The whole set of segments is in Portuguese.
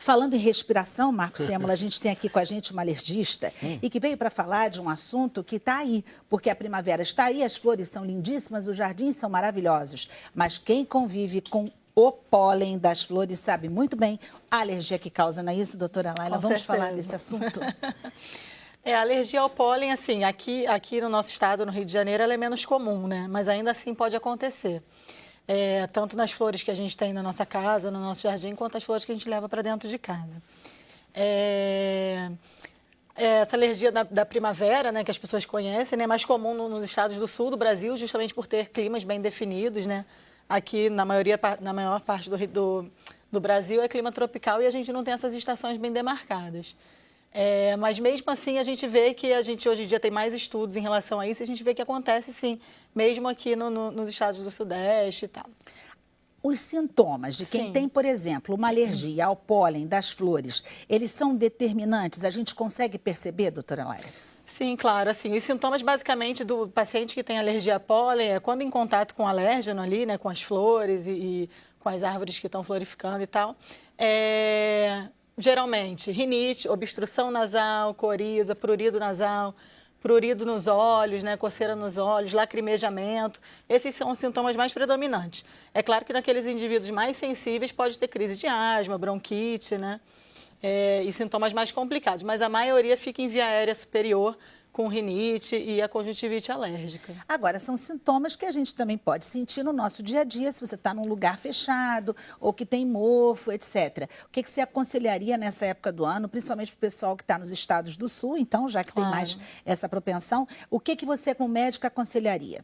Falando em respiração, Marcos Sêmola, a gente tem aqui com a gente uma alergista e que veio para falar de um assunto que está aí, porque a primavera está aí, as flores são lindíssimas, os jardins são maravilhosos, mas quem convive com o pólen das flores sabe muito bem a alergia que causa, não é isso, doutora Laila? Vamos falar desse assunto? A alergia ao pólen, assim, aqui no nosso estado, no Rio de Janeiro, ela é menos comum, né? Mas ainda assim pode acontecer. Tanto nas flores que a gente tem na nossa casa, no nosso jardim, quanto as flores que a gente leva para dentro de casa. Essa alergia da primavera, né, que as pessoas conhecem, né, é mais comum nos estados do sul do Brasil, justamente por ter climas bem definidos, né? Aqui, na maior parte do Brasil, é clima tropical e a gente não tem essas estações bem demarcadas. Mas mesmo assim, a gente vê que a gente hoje em dia tem mais estudos em relação a isso e a gente vê que acontece sim, mesmo aqui nos estados do Sudeste e tal. Os sintomas de quem tem, por exemplo, uma alergia ao pólen das flores, eles são determinantes? A gente consegue perceber, doutora Laila? Sim, claro. Assim, os sintomas basicamente do paciente que tem alergia a pólen é quando em contato com o alérgeno ali, né, com as flores e com as árvores que estão florificando e tal. Geralmente, rinite, obstrução nasal, coriza, prurido nasal, prurido nos olhos, né, coceira nos olhos, lacrimejamento. Esses são os sintomas mais predominantes. É claro que naqueles indivíduos mais sensíveis pode ter crise de asma, bronquite, né, e sintomas mais complicados, mas a maioria fica em via aérea superior, com rinite e a conjuntivite alérgica. Agora, são sintomas que a gente também pode sentir no nosso dia a dia, se você está num lugar fechado ou que tem mofo, etc. O que você aconselharia nessa época do ano, principalmente para o pessoal que está nos estados do sul, então, já que tem mais essa propensão, o que você, como médica, aconselharia?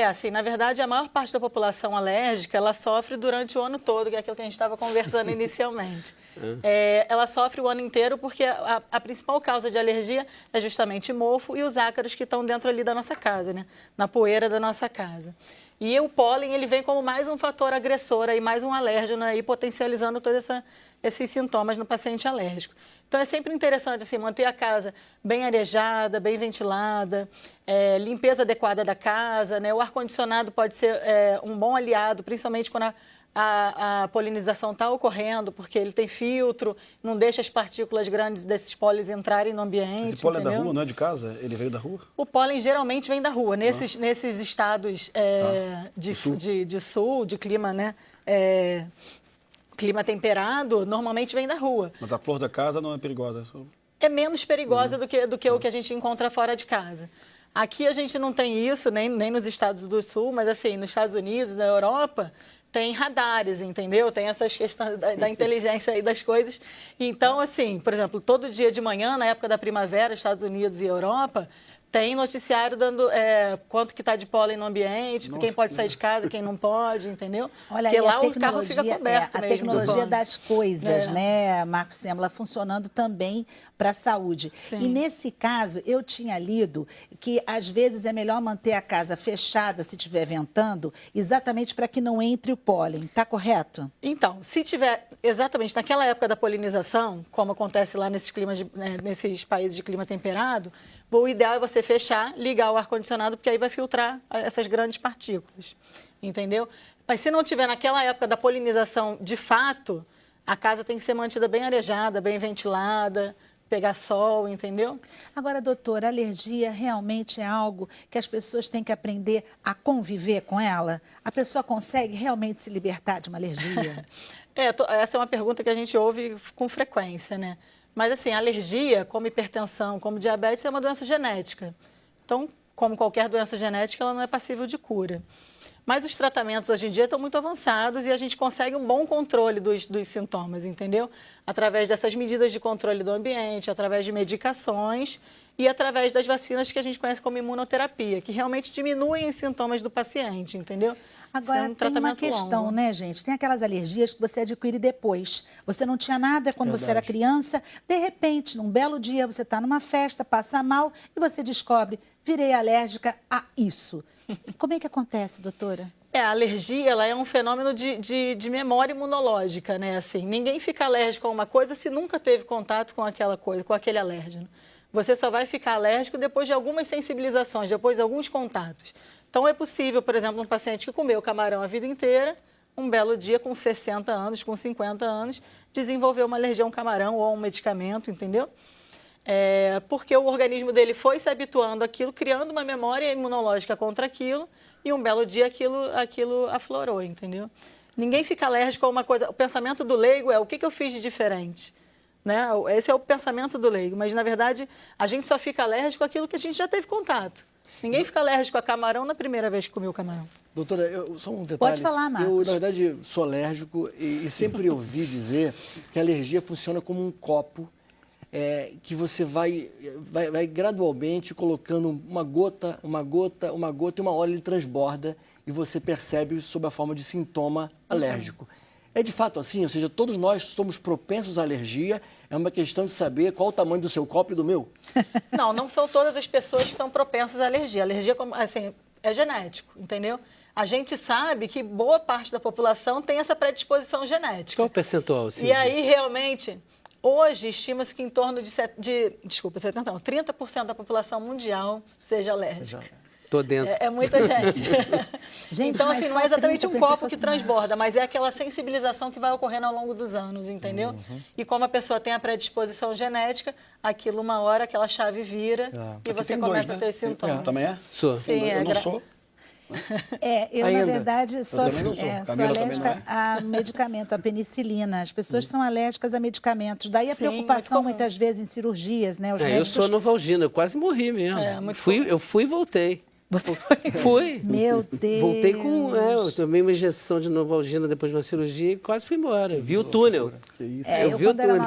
Assim, na verdade, a maior parte da população alérgica, ela sofre durante o ano todo, que é aquilo que a gente estava conversando inicialmente. Ela sofre o ano inteiro porque a principal causa de alergia é justamente mofo e os ácaros que estão dentro ali da nossa casa, né? Na poeira da nossa casa. E o pólen, ele vem como mais um fator agressor, aí, mais um alérgeno, aí, potencializando todos esses sintomas no paciente alérgico. Então, é sempre interessante assim, manter a casa bem arejada, bem ventilada, limpeza adequada da casa, né? O ar-condicionado pode ser um bom aliado, principalmente quando a polinização está ocorrendo, porque ele tem filtro, não deixa as partículas grandes desses pólenes entrarem no ambiente. Esse pólen é da rua, não é de casa? Ele veio da rua? O pólen geralmente vem da rua. Nesses estados de sul, de clima, né? Clima temperado, normalmente vem da rua. Mas a flor da casa não é perigosa? É menos perigosa do que o que a gente encontra fora de casa. Aqui a gente não tem isso, nem nos estados do sul, mas assim, nos Estados Unidos, na Europa, tem radares, entendeu? Tem essas questões da inteligência aí das coisas. Então, assim, por exemplo, todo dia de manhã, na época da primavera, Estados Unidos e Europa, tem noticiário dando quanto que está de pólen no ambiente, quem pode sair de casa, quem não pode, entendeu? Olha, porque lá o carro fica coberto a mesmo. tecnologia das coisas, né, Marcos Sêmola, funcionando também para a saúde. Sim. E nesse caso, eu tinha lido que às vezes é melhor manter a casa fechada se estiver ventando, exatamente para que não entre o pólen. Está correto? Então, se tiver exatamente naquela época da polinização, como acontece lá nesses nesses países de clima temperado, o ideal é você fechar, ligar o ar-condicionado, porque aí vai filtrar essas grandes partículas, entendeu? Mas se não tiver naquela época da polinização de fato, a casa tem que ser mantida bem arejada, bem ventilada, pegar sol, entendeu? Agora, doutora, a alergia realmente é algo que as pessoas têm que aprender a conviver com ela? A pessoa consegue realmente se libertar de uma alergia? Essa é uma pergunta que a gente ouve com frequência, né? Mas, assim, alergia, como hipertensão, como diabetes, é uma doença genética. Então, como qualquer doença genética, ela não é passível de cura. Mas os tratamentos hoje em dia estão muito avançados e a gente consegue um bom controle dos sintomas, entendeu? Através dessas medidas de controle do ambiente, através de medicações e através das vacinas que a gente conhece como imunoterapia, que realmente diminuem os sintomas do paciente, entendeu? Agora, tem uma questão, longo, né, gente? Tem aquelas alergias que você adquire depois. Você não tinha nada quando você era criança, de repente, num belo dia, você está numa festa, passa mal e você descobre, virei alérgica a isso. Como é que acontece, doutora? A alergia, ela é um fenômeno de memória imunológica, né? Assim, ninguém fica alérgico a uma coisa se nunca teve contato com aquela coisa, com aquele alérgeno. Você só vai ficar alérgico depois de algumas sensibilizações, depois de alguns contatos. Então, é possível, por exemplo, um paciente que comeu camarão a vida inteira, um belo dia, com 60 anos, com 50 anos, desenvolveu uma alergia a um camarão ou a um medicamento, entendeu? Porque o organismo dele foi se habituando àquilo, criando uma memória imunológica contra aquilo, e um belo dia aquilo aflorou, entendeu? Ninguém fica alérgico a uma coisa. O pensamento do leigo é o que eu fiz de diferente, né? Esse é o pensamento do leigo, mas na verdade a gente só fica alérgico àquilo que a gente já teve contato. Ninguém fica alérgico a camarão na primeira vez que comeu camarão. Doutora, só um detalhe. Pode falar, Marcos. Eu, na verdade, sou alérgico e sempre ouvi dizer que a alergia funciona como um copo que você vai gradualmente colocando uma gota, e uma hora ele transborda e você percebe sob a forma de sintoma alérgico. É de fato assim? Ou seja, todos nós somos propensos à alergia, é uma questão de saber qual o tamanho do seu copo e do meu? Não são todas as pessoas que são propensas à alergia. A alergia, assim, é genético, entendeu? A gente sabe que boa parte da população tem essa predisposição genética. Qual o percentual? Assim, e aí, realmente, hoje, estima-se que em torno de 30% da população mundial seja alérgica. Tô dentro. É muita gente. Gente, então, assim, não é exatamente um copo que transborda, mais. mas é aquela sensibilização que vai ocorrendo ao longo dos anos, entendeu? E como a pessoa tem a predisposição genética, aquilo uma hora, aquela chave vira e você começa a ter sintomas. Também é? Sou. Sim, Eu não sou. Eu, Ainda. na verdade, sou Camila alérgica a medicamento, a penicilina. As pessoas são alérgicas a medicamentos. Daí a preocupação, muitas vezes, em cirurgias, né? Os Eu médicos... sou Novalgina, eu quase morri mesmo. Eu fui e voltei. Você foi? Fui. Meu Deus. Voltei com... eu tomei uma injeção de Novalgina depois de uma cirurgia e quase fui embora. Vi o túnel. Que isso. Eu vi o túnel.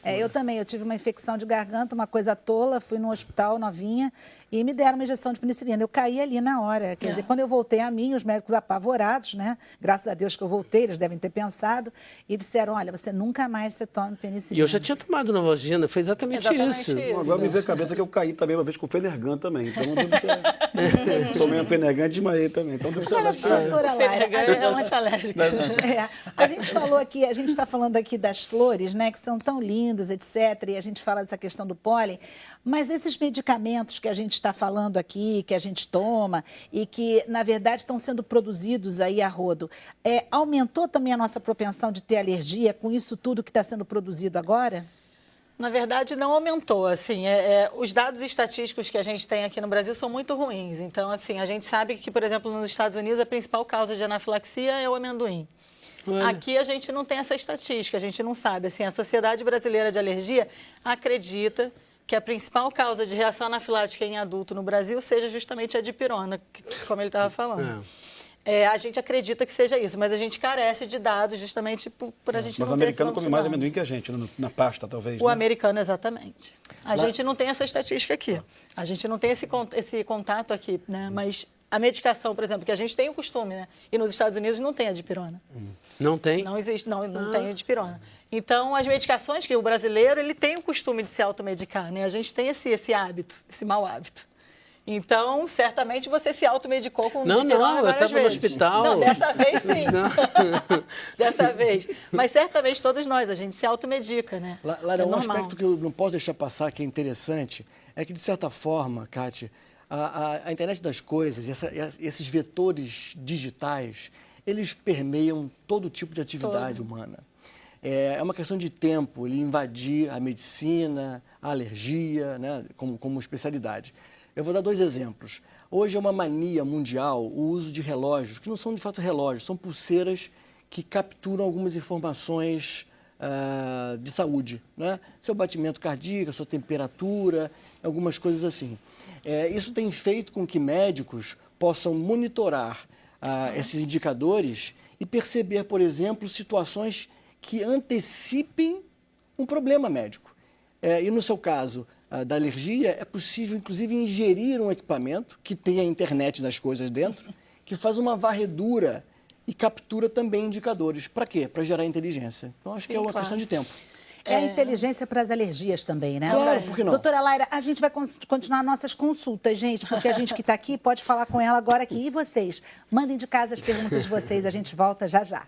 Eu também. Eu tive uma infecção de garganta, uma coisa tola. Fui no hospital novinha e me deram uma injeção de penicilina. Eu caí ali na hora. Quer dizer, quando eu voltei a mim, os médicos apavorados, né? Graças a Deus que eu voltei, eles devem ter pensado. E disseram, olha, você nunca mais tome penicilina. E eu já tinha tomado Novalgina, foi exatamente isso. Agora me veio a cabeça que eu caí também uma vez com o Fenergan também. Então não deve ser... Tomei um Fenergan e desmaiei também. Então deve ser alérgico. Doutora Laira, É um antialérgico. a gente falou aqui, a gente está falando aqui das flores, né, que são tão lindas, etc. E a gente fala dessa questão do pólen. Mas esses medicamentos que a gente está falando aqui, que a gente toma e que, na verdade, estão sendo produzidos aí a rodo, aumentou também a nossa propensão de ter alergia com isso tudo que está sendo produzido agora? Na verdade, não aumentou. Assim, os dados estatísticos que a gente tem aqui no Brasil são muito ruins. Então, assim, a gente sabe que, por exemplo, nos Estados Unidos, a principal causa de anafilaxia é o amendoim. Olha. Aqui a gente não tem essa estatística, a gente não sabe. Assim, a Sociedade Brasileira de Alergia acredita que a principal causa de reação anafilática em adulto no Brasil seja justamente a dipirona, como ele estava falando. A gente acredita que seja isso, mas a gente carece de dados justamente por a gente não ter esse banco de dados. Mas o americano come mais amendoim que a gente, na pasta, talvez. O americano, exatamente. A gente não tem essa estatística aqui. A gente não tem esse contato aqui, né? Mas a medicação, por exemplo, que a gente tem o costume, né? E nos Estados Unidos não tem a dipirona. Não tem? Não existe, não tem a dipirona. Então, as medicações que o brasileiro, ele tem o costume de se automedicar, né? A gente tem esse hábito, esse mau hábito. Então, certamente você se automedicou com dipirona várias vezes. Eu estava no hospital. Não, dessa vez sim. Dessa vez. Mas certamente todos nós, a gente se automedica, né? Lara, um aspecto que eu não posso deixar passar, que é interessante, é que, de certa forma, Cátia, a internet das coisas, esses vetores digitais, eles permeiam todo tipo de atividade humana. É uma questão de tempo, ele invadir a medicina, a alergia, né, como especialidade. Eu vou dar 2 exemplos. Hoje é uma mania mundial o uso de relógios, que não são de fato relógios, são pulseiras que capturam algumas informações de saúde, né? Seu batimento cardíaco, sua temperatura, algumas coisas assim. Isso tem feito com que médicos possam monitorar esses indicadores e perceber, por exemplo, situações que antecipem um problema médico. E no seu caso da alergia, é possível, inclusive, ingerir um equipamento que tem a internet das coisas dentro, que faz uma varredura e captura também indicadores. Para quê? Para gerar inteligência. Então, acho que é uma questão de tempo. É a inteligência para as alergias também, né? Claro, por que não? Doutora Laira, a gente vai continuar nossas consultas, gente, porque a gente que está aqui pode falar com ela agora aqui. E vocês? Mandem de casa as perguntas de vocês, a gente volta já já.